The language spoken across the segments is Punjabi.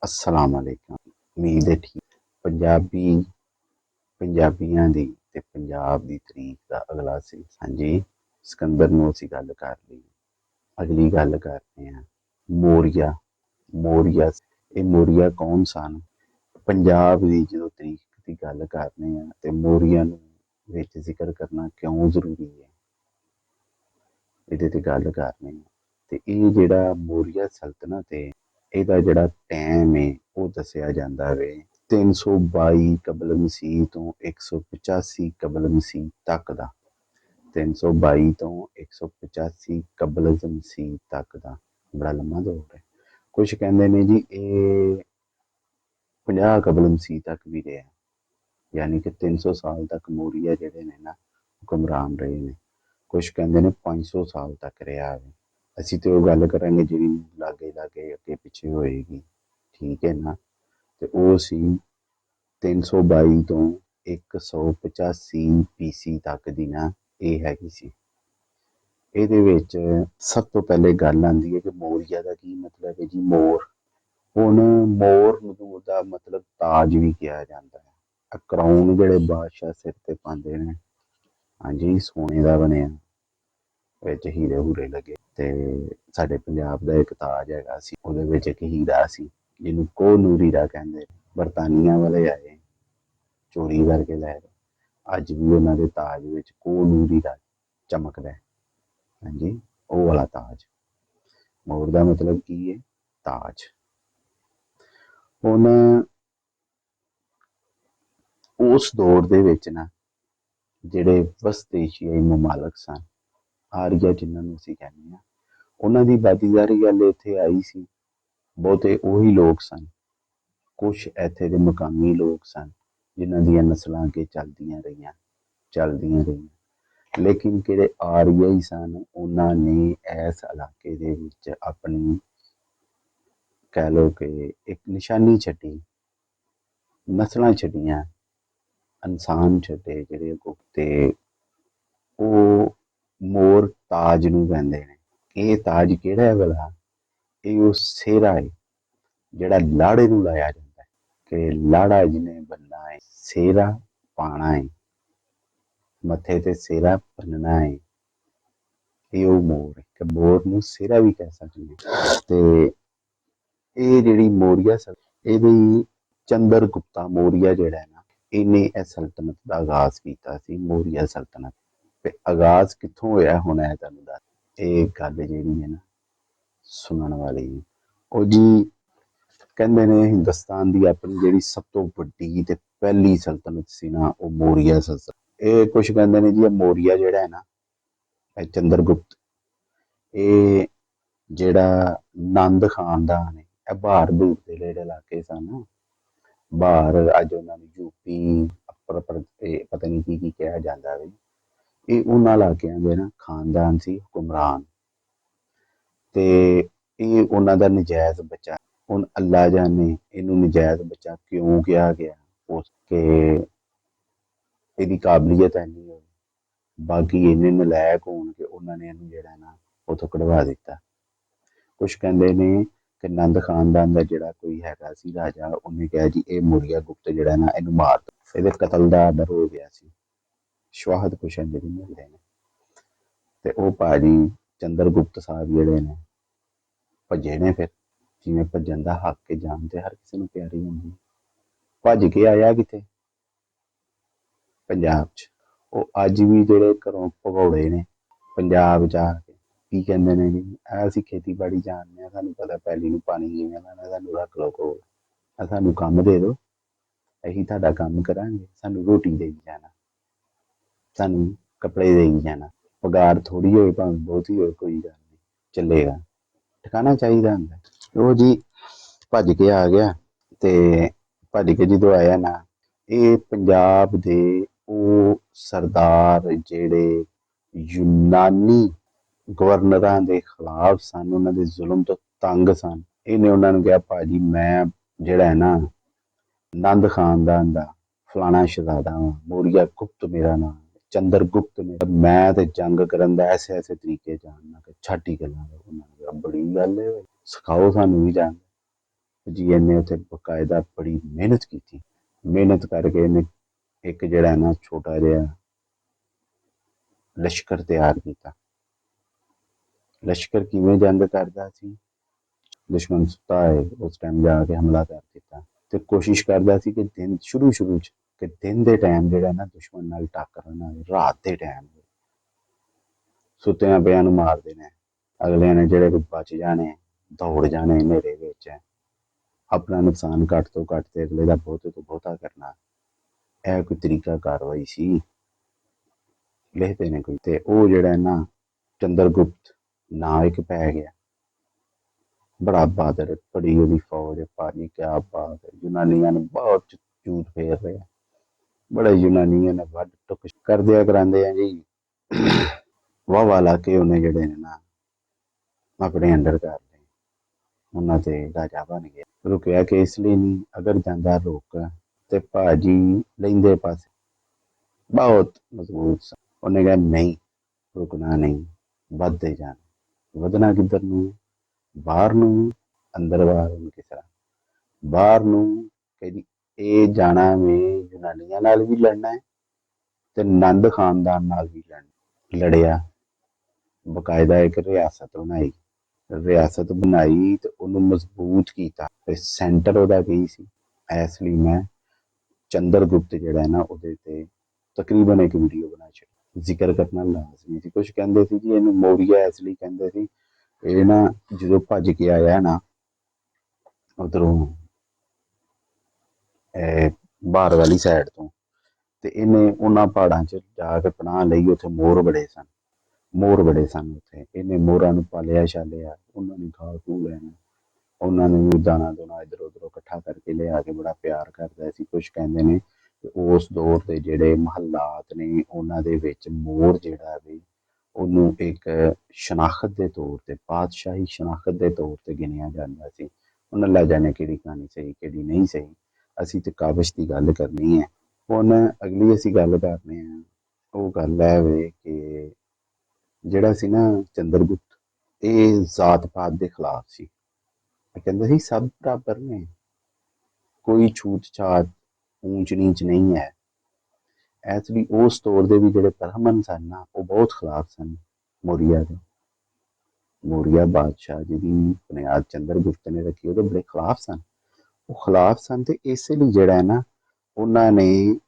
अस्सलाम वालेकुम। उम्मीद है ठीक। पंजाबी पंजाबियां दी ते पंजाब दी तरीक दा अगला जी सिकंदर नूं असीं गल कर लई। अगली गल करते हैं मौर्या। मौर्या ये मौर्या कौन सन? पंजाब दी जो तरीक की गल करने हैं ते मौर्या नूं विच जिक्र करना क्यों जरूरी है, ਇਹਦੇ ਤੇ ਗੱਲ करने ਤੇ ਇਹ ਜਿਹੜਾ ਮੌर्या सल्तनत है ਇਹਦਾ ਜਿਹੜਾ ਟਾਈਮ ਹੈ ਉਹ ਦੱਸਿਆ ਜਾਂਦਾ ਵੇ 322 ਕਬਲ ਮਸੀਹ ਤੋਂ 185 ਕਬਲ ਮਸੀਹ ਤੱਕ ਦਾ। 322 ਤੋਂ 185 ਕਬਲ ਮਸੀਹ ਤੱਕ ਦਾ ਬੜਾ ਲੰਮਾ ਦੌਰ ਹੈ। ਕੁਝ ਕਹਿੰਦੇ ਨੇ ਜੀ ਇਹ 50 ਕਬਲ ਮਸੀਹ ਤੱਕ ਵੀ ਰਿਹਾ, ਯਾਨੀ ਕਿ 300 ਸਾਲ ਤੱਕ ਮੌर्या ਜਿਹੜੇ ਨੇ ਨਾ ਹੁਕਮਰਾਨ ਰਹੇ ਨੇ। ਕੁਛ ਕਹਿੰਦੇ ਨੇ 500 ਸਾਲ ਤੱਕ ਰਿਹਾ ਵੇ। ਅਸੀਂ ਤੇ ਉਹ ਗੱਲ ਕਰਾਂਗੇ ਜਿਹੜੀ ਲਾਗੇ ਲਾਗੇ ਅੱਗੇ ਪਿੱਛੇ ਹੋਏਗੀ, ਠੀਕ ਹੈ ਨਾ। ਤੇ ਉਹ ਸੀ 322 ਤੋਂ 185 BC ਤੱਕ ਦੀ ਨਾ ਇਹ ਹੈਗੀ ਸੀ। ਇਹਦੇ ਵਿੱਚ ਸਭ ਤੋਂ ਪਹਿਲੇ ਗੱਲ ਆਉਂਦੀ ਹੈ ਕਿ ਮੌर्या ਦਾ ਕੀ ਮਤਲਬ ਹੈ ਜੀ। ਮੋਰ, ਹੁਣ ਮੋਰ ਨੂੰ ਦਾ ਮਤਲਬ ਤਾਜ ਵੀ ਕਿਹਾ ਜਾਂਦਾ ਹੈ। ਕਰਾਊਨ ਜਿਹੜੇ ਬਾਦਸ਼ਾਹ ਸਿਰ ਤੇ ਪਾਉਂਦੇ ਨੇ, ਹਾਂਜੀ, ਸੋਨੇ ਦਾ ਬਣਿਆ, ਵਿੱਚ ਹੀਰੇ ਹੂਰੇ ਲੱਗੇ। ਤੇ ਸਾਡੇ ਪੰਜਾਬ ਦਾ ਇੱਕ ਤਾਜ ਹੈਗਾ ਸੀ, ਉਹਦੇ ਵਿੱਚ ਇੱਕ ਹੀਰਾ ਸੀ ਜਿਹਨੂੰ ਕੋਹ-ਨੂਰ ਹੀਰਾ ਕਹਿੰਦੇ। ਬਰਤਾਨੀਆ ਵਾਲੇ ਆਏ, ਚੋਰੀ ਕਰਕੇ ਲੈ ਗਏ। ਅੱਜ ਵੀ ਉਹਨਾਂ ਦੇ ਤਾਜ ਵਿੱਚ ਕੋਹ-ਨੂਰ ਹੀਰਾ ਚਮਕਦਾ ਹੈ, ਹਾਂਜੀ, ਉਹ ਵਾਲਾ ਤਾਜ। ਮੋਰ ਦਾ ਮਤਲਬ ਕੀ ਹੈ? ਤਾਜ। ਹੁਣ ਉਸ ਦੌਰ ਦੇ ਵਿੱਚ ਨਾ ਜਿਹੜੇ ਵਸਤ ਏਸ਼ੀਆਈ ਮਮਾਲਕ ਸਨ, ਆਰੀਆ ਜਿਨ੍ਹਾਂ ਨੂੰ ਅਸੀਂ ਕਹਿੰਦੇ ਹਾਂ, ਉਹਨਾਂ ਦੀ ਬਾਦੀਦਾਰੀ ਗੱਲ ਇੱਥੇ ਆਈ ਸੀ। ਬਹੁਤੇ ਉਹੀ ਲੋਕ ਸਨ। ਕੁਛ ਇੱਥੇ ਦੇ ਮਕਾਮੀ ਲੋਕ ਸਨ ਜਿਨ੍ਹਾਂ ਦੀਆਂ ਨਸਲਾਂ ਅੱਗੇ ਚੱਲਦੀਆਂ ਰਹੀਆਂ। ਲੇਕਿਨ ਜਿਹੜੇ ਆਰੀਆਈ ਸਨ ਉਹਨਾਂ ਨੇ ਇਸ ਇਲਾਕੇ ਦੇ ਵਿੱਚ ਆਪਣੀ, ਕਹਿ ਲਓ ਕਿ ਇੱਕ ਨਿਸ਼ਾਨੀ ਛੱਡੀ, ਨਸਲਾਂ ਛੱਡੀਆਂ, ਇਨਸਾਨ ਛੱਡੇ ਜਿਹੜੇ ਅੱਗੋਂ, ਤੇ ਉਹ ਮੋਰ ਤਾਜ ਨੂੰ ਕਹਿੰਦੇ ਨੇ। ਇਹ ਤਾਜ ਕਿਹੜਾ ਹੈ ਭਲਾ? ਇਹ ਉਹ ਸਿਹਰਾ ਹੈ ਜਿਹੜਾ ਲਾੜੇ ਨੂੰ ਲਾਇਆ ਜਾਂਦਾ ਹੈ, ਕਿ ਲਾੜਾ ਜਿਹਨੇ ਬੰਨਣਾ ਹੈ, ਸਿਹਰਾ ਪਾਣਾ ਹੈ, ਮੱਥੇ ਤੇ ਸਿਹਰਾ ਬੰਨਣਾ ਹੈ, ਇਹ ਉਹ ਮੋਰ ਹੈ। ਕਿ ਮੋਰ ਨੂੰ ਸਿਹਰਾ ਵੀ ਕਹਿ ਸਕਦੇ ਹਾਂ। ਤੇ ਇਹ ਜਿਹੜੀ ਮੌर्या ਇਹਦੀ ਚੰਦਰਗੁਪਤਾ ਮੌर्या ਜਿਹੜਾ ਹੈ ਨਾ, ਇਹਨੇ ਇਹ ਸਲਤਨਤ ਦਾ ਆਗਾਜ਼ ਕੀਤਾ ਸੀ। ਮੌर्या ਸਲਤਨਤ ਤੇ ਆਗਾਜ਼ ਕਿੱਥੋਂ ਹੋਇਆ ਹੁਣ ਇਹ ਤੁਹਾਨੂੰ ਦੱਸ। ਇਹ ਗੱਲ ਜਿਹੜੀ ਹੈ ਨਾ ਸੁਣਨ ਵਾਲੀ, ਉਹ ਜੀ ਕਹਿੰਦੇ ਨੇ ਹਿੰਦੁਸਤਾਨ ਦੀ ਆਪਣੀ ਜਿਹੜੀ ਸਭ ਤੋਂ ਵੱਡੀ ਤੇ ਪਹਿਲੀ ਸਲਤਨਤ ਸੀ ਨਾ, ਉਹ ਮੌर्या ਸਲਤਨਤ। ਇਹ ਕੁਛ ਕਹਿੰਦੇ ਨੇ ਜੀ ਇਹ ਮੌर्या ਜਿਹੜਾ ਹੈ ਨਾ, ਇਹ ਚੰਦਰਗੁਪਤ, ਇਹ ਜਿਹੜਾ ਨੰਦ ਖਾਨਦਾਨ ਹੈ, ਇਹ ਭਾਰ ਭੂਰ ਦੇ ਜਿਹੜੇ ਇਲਾਕੇ ਸਨ, ਭਾਰ ਅੱਜ ਉਹਨਾਂ ਨੂੰ ਯੂਪੀ ਪਤਾ ਨਹੀਂ ਕੀ ਕਿਹਾ ਜਾਂਦਾ ਵੇ, ਇਹ ਉਹਨਾਂ ਇਲਾਕਿਆਂ ਦੇ ਨਾ ਖਾਨਦਾਨ ਸੀ ਹੁਕਮਰਾਨ। ਤੇ ਇਹ ਉਹਨਾਂ ਦਾ ਨਜਾਇਜ਼ ਬੱਚਾ। ਹੁਣ ਅੱਲਾ ਜਾਣੇ ਇਹਨੂੰ ਨਜਾਇਜ਼ ਬੱਚਾ ਕਿਉਂ ਕਿਹਾ ਗਿਆ, ਉਸ ਕੇ ਇਹਦੀ ਕਾਬਲੀਅਤ ਇੰਨੀ ਹੋਈ, ਬਾਕੀ ਇੰਨੇ ਨਲਾਇਕ ਹੋਣ ਕਿ ਉਹਨਾਂ ਨੇ ਇਹਨੂੰ ਜਿਹੜਾ ਨਾ ਉੱਥੋਂ ਕਢਵਾ ਦਿੱਤਾ। ਕੁਛ ਕਹਿੰਦੇ ਨੇ ਕਿ ਨੰਦ ਖਾਨਦਾਨ ਦਾ ਜਿਹੜਾ ਕੋਈ ਹੈਗਾ ਸੀ ਰਾਜਾ, ਉਹਨੇ ਕਿਹਾ ਜੀ ਇਹ ਮੌर्या ਗੁਪਤ ਜਿਹੜਾ ਨਾ ਇਹਨੂੰ ਮਾਰ ਦਿਓ। ਇਹਦੇ ਕਤਲ ਦਾ ਆਰਡਰ ਹੋ ਗਿਆ ਸੀ। ਸ਼ਵਾਹਦ ਕੁਛ ਇੰਝ ਦੀ ਮਿਲਦੇ ਨੇ। ਤੇ ਉਹ ਭਾਜੀ ਚੰਦਰਗੁਪਤ ਸਾਹਿਬ ਜਿਹੜੇ ਨੇ ਭੱਜੇ ਨੇ। ਫਿਰ ਜਿਵੇਂ ਭੱਜਣ ਦਾ ਹੱਕ ਕੇ ਜਾਣ ਤੇ ਹਰ ਕਿਸੇ ਨੂੰ ਪਿਆਰੀ ਹੁੰਦੀ। ਭੱਜ ਕੇ ਆਇਆ ਕਿੱਥੇ? ਪੰਜਾਬ 'ਚ। ਉਹ ਅੱਜ ਵੀ ਜਿਹੜੇ ਘਰੋਂ ਭਗੌੜੇ ਨੇ ਪੰਜਾਬ 'ਚ ਆ ਕੇ ਕੀ ਕਹਿੰਦੇ ਨੇ ਜੀ, ਅਸੀਂ ਖੇਤੀਬਾੜੀ ਜਾਣਦੇ ਹਾਂ, ਸਾਨੂੰ ਪਤਾ ਪੈਲੀ ਨੂੰ ਪਾਣੀ ਕਿਵੇਂ ਲਾਉਣਾ, ਸਾਨੂੰ ਰੱਖ ਲਓ ਕੋਲ, ਸਾਨੂੰ ਕੰਮ ਦੇ ਦਿਓ, ਅਸੀਂ ਤੁਹਾਡਾ ਕੰਮ ਕਰਾਂਗੇ, ਸਾਨੂੰ ਰੋਟੀ ਦੇਈ ਜਾਣਾ, ਸਾਨੂੰ ਕੱਪੜੇ ਦੇਈ ਜਾਣਾ, ਪਗਾਰ ਥੋੜ੍ਹੀ ਹੋਏ ਭਾਵੇਂ ਬਹੁਤੀ ਹੋਏ, ਕੋਈ ਗੱਲ ਨਹੀਂ, ਚੱਲੇਗਾ। ਠਿਕਾਣਾ ਚਾਹੀਦਾ ਹੁੰਦਾ। ਉਹ ਜੀ ਭੱਜ ਕੇ ਆ ਗਿਆ। ਤੇ ਭੱਜ ਕੇ ਜਦੋਂ ਆਇਆ ਨਾ, ਇਹ ਪੰਜਾਬ ਦੇ ਉਹ ਸਰਦਾਰ ਜਿਹੜੇ ਯੂਨਾਨੀ ਗਵਰਨਰਾਂ ਦੇ ਖਿਲਾਫ ਸਨ, ਉਹਨਾਂ ਦੇ ਜ਼ੁਲਮ ਤੋਂ ਤੰਗ ਸਨ, ਇਹਨੇ ਉਹਨਾਂ ਨੂੰ ਕਿਹਾ ਭਾਜੀ ਮੈਂ ਜਿਹੜਾ ਹੈ ਨਾ ਨੰਦ ਖਾਨਦਾਨ ਦਾ ਫਲਾਣਾ ਸ਼ਹਜ਼ਾਦਾ ਵਾਂ, ਮੌर्या ਗੁਪਤ ਮੇਰਾ ਨਾਮ, ਚੰਦਰਗੁਪਤ ਮੈਂ ਤੇ ਜੰਗ ਕਰਨ ਦਾ ਐਸੇ ਐਸੇ ਤਰੀਕੇ ਜਾਣਨਾ ਕਿ ਛੱਡ ਹੀ ਗੱਲਾਂ। ਉਹਨਾਂ ਨੇ ਕਿਹਾ ਬੜੀ ਗੱਲ ਹੈ, ਸਿਖਾਓ ਸਾਨੂੰ ਵੀ ਜੰਗ। ਜੀ ਨੇ ਉੱਥੇ ਬਕਾਇਦਾ ਬੜੀ ਮਿਹਨਤ ਕੀਤੀ। ਮਿਹਨਤ ਕਰਕੇ ਇਹਨੇ ਇੱਕ ਜਿਹੜਾ ਨਾ ਛੋਟਾ ਜਿਹਾ ਲਸ਼ਕਰ ਤਿਆਰ ਕੀਤਾ। ਲਸ਼ਕਰ ਕਿਵੇਂ ਜੰਗ ਕਰਦਾ ਸੀ? ਦੁਸ਼ਮਣ ਸੁੱਤਾ ਹੈ ਉਸ ਟਾਈਮ ਜਾ ਕੇ ਹਮਲਾ ਕਰ ਦਿੱਤਾ ਤੇ ਕੋਸ਼ਿਸ਼ ਕਰਦਾ ਸੀ ਕਿ ਦਿਨ ਸ਼ੁਰੂ ਚ ਕਿ ਦਿਨ ਦੇ ਟਾਈਮ ਜਿਹੜਾ ਨਾ ਦੁਸ਼ਮਣ ਨਾਲ ਟੱਕਰ ਨਾ ਹੋਵੇ, ਰਾਤ ਦੇ ਟਾਈਮ ਸੁੱਤਿਆਂ ਪਿਆਂ ਨੂੰ ਮਾਰ ਦੇਣਾ। ਅਗਲਿਆਂ ਨੇ ਜਿਹੜੇ ਕੋਈ ਬਚ ਜਾਣੇ ਦੌੜ ਜਾਣੇ ਹਨੇਰੇ ਵਿੱਚ, ਆਪਣਾ ਨੁਕਸਾਨ ਘੱਟ ਤੋਂ ਘੱਟ ਤੇ ਅਗਲੇ ਦਾ ਬਹੁਤੇ ਤੋਂ ਬਹੁਤਾ ਕਰਨਾ। ਇਹ ਕੋਈ ਤਰੀਕਾ ਕਾਰਵਾਈ ਸੀ, ਲਿਖਦੇ ਨੇ ਕੋਈ। ਤੇ ਉਹ ਜਿਹੜਾ ਨਾ ਚੰਦਰਗੁਪਤ ਨਾਂ ਇੱਕ ਪੈ ਗਿਆ। ਬੜਾ ਬਹਾਦਰ, ਬੜੀ ਉਹਦੀ ਫੌਜ ਭਾਜੀ, ਕਿਆ ਬਾਤ ਹੈ। ਯੂਨਾਨੀਆਂ ਨੇ ਬਹੁਤ ਝੂਠ ਫੇਰ ਰਿਹਾ, ਬੜੇ ਯੂਨਾਨੀਆਂ ਨੇ ਵੱਢ ਟੁੱਕ ਕਰਦਿਆਂ ਕਰਾਂਦੇ ਆ ਜੀ। ਵਾਹ ਲਾ ਕੇ ਉਹਨੇ ਜਿਹੜੇ ਨੇ ਨਾ ਆਪਣੇ ਅੰਡਰ ਕਰ ਲਏ, ਉਹਨਾਂ ਤੇ ਰਾਜਾ ਬਣ ਗਿਆ। ਰੁਕਿਆ ਕਿ ਇਸ ਲਈ ਨਹੀਂ, ਅਗਰ ਜਾਂਦਾ ਰੁਕ ਤੇ ਭਾਜੀ ਲੈਂਦੇ ਪਾਸੇ ਬਹੁਤ ਮਜ਼ਬੂਤ ਸੀ। ਉਹਨੇ ਕਿਹਾ ਨਹੀਂ, ਰੁਕਣਾ ਨਹੀਂ, ਵੱਧਦੇ ਜਾਣਾ। ਵਧਣਾ ਕਿੱਧਰ ਨੂੰ? ਬਾਹਰ ਨੂੰ, ਅੰਦਰ ਬਾਹਰ ਨੂੰ। ਕਿਸ ਤਰ੍ਹਾਂ ਬਾਹਰ ਨੂੰ ਕਹਿੰਦੀ ਇਹ ਜਾਣਾ ਵੇ ਯੂਨਾਨੀਆਂ ਨਾਲ ਵੀ ਲੜਨਾ ਹੈ ਤੇ ਨੰਦ ਖਾਨਦਾਨ ਨਾਲ ਵੀ ਲੜਿਆ। ਬਕਾਇਦਾ ਇੱਕ ਰਿਆਸਤ ਬਣਾਈ ਤੇ ਉਹਨੂੰ ਮਜ਼ਬੂਤ ਕੀਤਾ। ਤੇ ਸੈਂਟਰ ਉਹਦਾ ਕੀ ਸੀ? ਇਸ ਲਈ ਮੈਂ ਚੰਦਰਗੁਪਤ ਜਿਹੜਾ ਨਾ ਉਹਦੇ ਤੇ ਤਕਰੀਬਨ ਇੱਕ ਵੀਡੀਓ ਬਣਾ ਛੱਡੀ। ਜ਼ਿਕਰ ਕਰਨਾ ਲਾਜ਼ਮੀ ਸੀ। ਕੁਛ ਕਹਿੰਦੇ ਸੀ ਜੀ ਇਹਨੂੰ ਮੌਰੀਆ ਇਸ ਲਈ ਕਹਿੰਦੇ ਸੀ, ਇਹ ਨਾ ਜਦੋਂ ਭੱਜ ਕੇ ਆਇਆ ਨਾ ਉਧਰੋਂ ਬਾਹਰ ਵਾਲੀ ਸਾਈਡ ਤੋਂ, ਤੇ ਇਹਨੇ ਉਹਨਾਂ ਪਹਾੜਾਂ 'ਚ ਜਾ ਕੇ ਪਨਾਹ ਲਈ। ਉੱਥੇ ਮੋਰ ਬੜੇ ਸਨ ਉੱਥੇ। ਇਹਨੇ ਮੋਰਾਂ ਨੂੰ ਪਾਲਿਆ ਛਾਲਿਆ, ਉਹਨਾਂ ਨੂੰ ਖਾ ਖੂ ਲੈਣਾ, ਉਹਨਾਂ ਨੂੰ ਦਾਣਾ ਦੂਣਾ ਇੱਧਰ ਉੱਧਰੋਂ ਇਕੱਠਾ ਕਰਕੇ ਲਿਆ ਕੇ ਬੜਾ ਪਿਆਰ ਕਰਦਾ ਸੀ। ਕੁਛ ਕਹਿੰਦੇ ਨੇ ਕਿ ਉਸ ਦੌਰ ਦੇ ਜਿਹੜੇ ਮਹੱਲਾਤ ਨੇ ਉਹਨਾਂ ਦੇ ਵਿੱਚ ਮੋਰ ਜਿਹੜਾ ਵੀ ਉਹਨੂੰ ਇੱਕ ਸ਼ਨਾਖਤ ਦੇ ਤੌਰ ਤੇ, ਬਾਦਸ਼ਾਹੀ ਸ਼ਨਾਖਤ ਦੇ ਤੌਰ ਤੇ ਗਿਣਿਆ ਜਾਂਦਾ ਸੀ। ਉਹਨਾਂ ਲੈ ਜਾਣੇ ਕਿਹੜੀ ਕਹਾਣੀ ਸਹੀ ਕਿਹੜੀ ਨਹੀਂ ਸਹੀ, ਅਸੀਂ ਤੇ ਕਾਬਿਸ਼ ਦੀ ਗੱਲ ਕਰਨੀ ਹੈ। ਹੁਣ ਅਗਲੀ ਅਸੀਂ ਗੱਲ ਕਰਨੇ ਆ, ਉਹ ਗੱਲ ਹੈ ਵੇ ਕਿ ਜਿਹੜਾ ਸੀ ਨਾ ਚੰਦਰਗੁਪਤ, ਇਹ ਜ਼ਾਤ ਪਾਤ ਦੇ ਖਿਲਾਫ ਸੀ। ਕਹਿੰਦੇ ਸੀ ਸਭ ਬਰਾਬਰ ਨੇ, ਕੋਈ ਛੂਤ ਛਾਤ ਊਂਚ ਨੀਚ ਨਹੀਂ ਹੈ। ਇਸ ਲਈ ਉਸ ਦੌਰ ਦੇ ਵੀ ਜਿਹੜੇ ਬ੍ਰਾਹਮਣ ਸਨ ਨਾ, ਉਹ ਬਹੁਤ ਖਿਲਾਫ ਸਨ ਮੌਰੀਆ ਦੇ। ਮੌਰੀਆ ਬਾਦਸ਼ਾਹ ਜਿਹਦੀ ਬੁਨਿਆਦ ਚੰਦਰਗੁਪਤ ਨੇ ਰੱਖੀ, ਉਹਦੇ ਬੜੇ ਖਿਲਾਫ ਸਨ। ਉਹ ਖਿਲਾਫ ਸਨ ਤੇ ਇਸੇ ਲਈ ਜਿਹੜਾ ਹੈ ਨਾ ਉਹਨਾਂ ਨੇ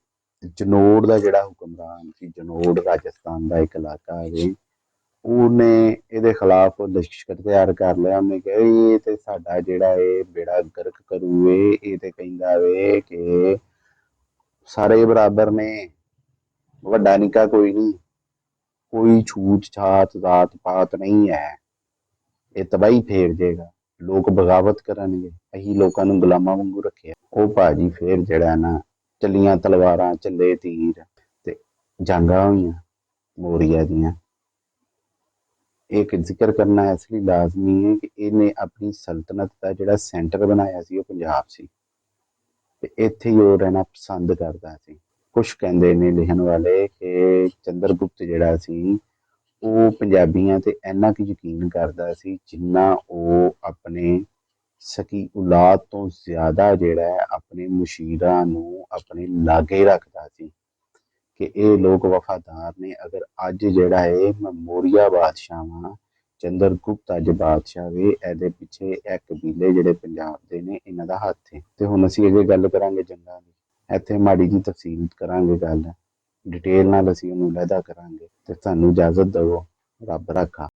ਜਨੋੜ ਦਾ ਜਿਹੜਾ ਹੁਕਮਰਾਨ ਸੀ, ਜਨੋੜ ਰਾਜਸਥਾਨ ਦਾ ਇੱਕ ਇਲਾਕਾ ਹੈ, ਉਹਨੇ ਇਹਦੇ ਖਿਲਾਫ ਲਸ਼ਕਰ ਤਿਆਰ ਕਰ ਲਿਆ। ਉਹਨੇ ਕਿਹਾ ਇਹ ਤੇ ਸਾਡਾ ਜਿਹੜਾ ਇਹ ਬੇੜਾ ਗਰਕ ਕਰੂ, ਇਹ ਤੇ ਕਹਿੰਦਾ ਵੇ ਕਿ ਸਾਰੇ ਬਰਾਬਰ ਨੇ, ਵੱਡਾ ਨਿੱਕਾ ਕੋਈ ਨਹੀਂ, ਕੋਈ ਛੂਤ ਛਾਤ ਜ਼ਾਤ ਪਾਤ ਨਹੀਂ ਹੈ, ਇਹ ਤਬਾਹੀ ਫੇਰ ਜਾਏਗਾ, ਲੋਕ ਬਗਾਵਤ ਕਰਨਗੇ, ਅਸੀਂ ਲੋਕਾਂ ਨੂੰ ਗੁਲਾਮਾਂ ਵਾਂਗੂ ਰੱਖਿਆ। ਉਹ ਭਾਜੀ ਫੇਰ ਜਿਹੜਾ ਨਾ ਚੱਲੀਆਂ ਤਲਵਾਰਾਂ, ਚੱਲੇ ਤੀਰ ਤੇ ਜੰਗਾਂ ਹੋਈਆਂ ਮੌਰੀਆ ਦੀਆਂ। ਇੱਕ ਜ਼ਿਕਰ ਕਰਨਾ ਇਸ ਲਈ ਲਾਜ਼ਮੀ ਹੈ ਕਿ ਇਹਨੇ ਆਪਣੀ ਸਲਤਨਤ ਦਾ ਜਿਹੜਾ ਸੈਂਟਰ ਬਣਾਇਆ ਸੀ ਉਹ ਪੰਜਾਬ ਸੀ, ਤੇ ਇੱਥੇ ਹੀ ਉਹ ਰਹਿਣਾ ਪਸੰਦ ਕਰਦਾ ਸੀ। ਕੁਛ ਕਹਿੰਦੇ ਨੇ ਲਿਖਣ ਵਾਲੇ ਕਿ ਚੰਦਰਗੁਪਤ ਜਿਹੜਾ ਸੀ ਉਹ ਪੰਜਾਬੀਆਂ ਤੇ ਇੰਨਾ ਕੁ ਯਕੀਨ ਕਰਦਾ ਸੀ ਜਿੰਨਾ ਉਹ ਆਪਣੇ ਸਕੀ ਔਲਾਦ ਤੋਂ ਜ਼ਿਆਦਾ ਜਿਹੜਾ ਹੈ ਆਪਣੇ ਮੁਸ਼ੀਰਾਂ ਨੂੰ ਆਪਣੇ ਲਾਗੇ ਰੱਖਦਾ ਸੀ ਕਿ ਇਹ ਲੋਕ ਵਫਾਦਾਰ ਨੇ। ਅਗਰ ਅੱਜ ਜਿਹੜਾ ਹੈ ਮੌਰੀਆ ਬਾਦਸ਼ਾਹ ਵਾਂ, ਚੰਦਰਗੁਪਤ ਅੱਜ ਬਾਦਸ਼ਾਹ ਵੇ, ਇਹਦੇ ਪਿੱਛੇ ਇਹ ਕਬੀਲੇ ਜਿਹੜੇ ਪੰਜਾਬ ਦੇ ਨੇ ਇਹਨਾਂ ਦਾ ਹੱਥ ਹੈ। ਤੇ ਹੁਣ ਅਸੀਂ ਅੱਗੇ ਗੱਲ ਕਰਾਂਗੇ ਜੰਗਾਂ ਦੀ, ਇੱਥੇ ਮਾੜੀ ਜੀ ਤਫਸੀਲ ਕਰਾਂਗੇ ਗੱਲ, ਡਿਟੇਲ ਨਾਲ ਅਸੀਂ ਉਹਨੂੰ ਲਹਿਦਾ ਕਰਾਂਗੇ। ਤੇ ਸਾਨੂੰ ਇਜਾਜ਼ਤ ਦਿਓ, ਰੱਬ ਰਾਖਾ।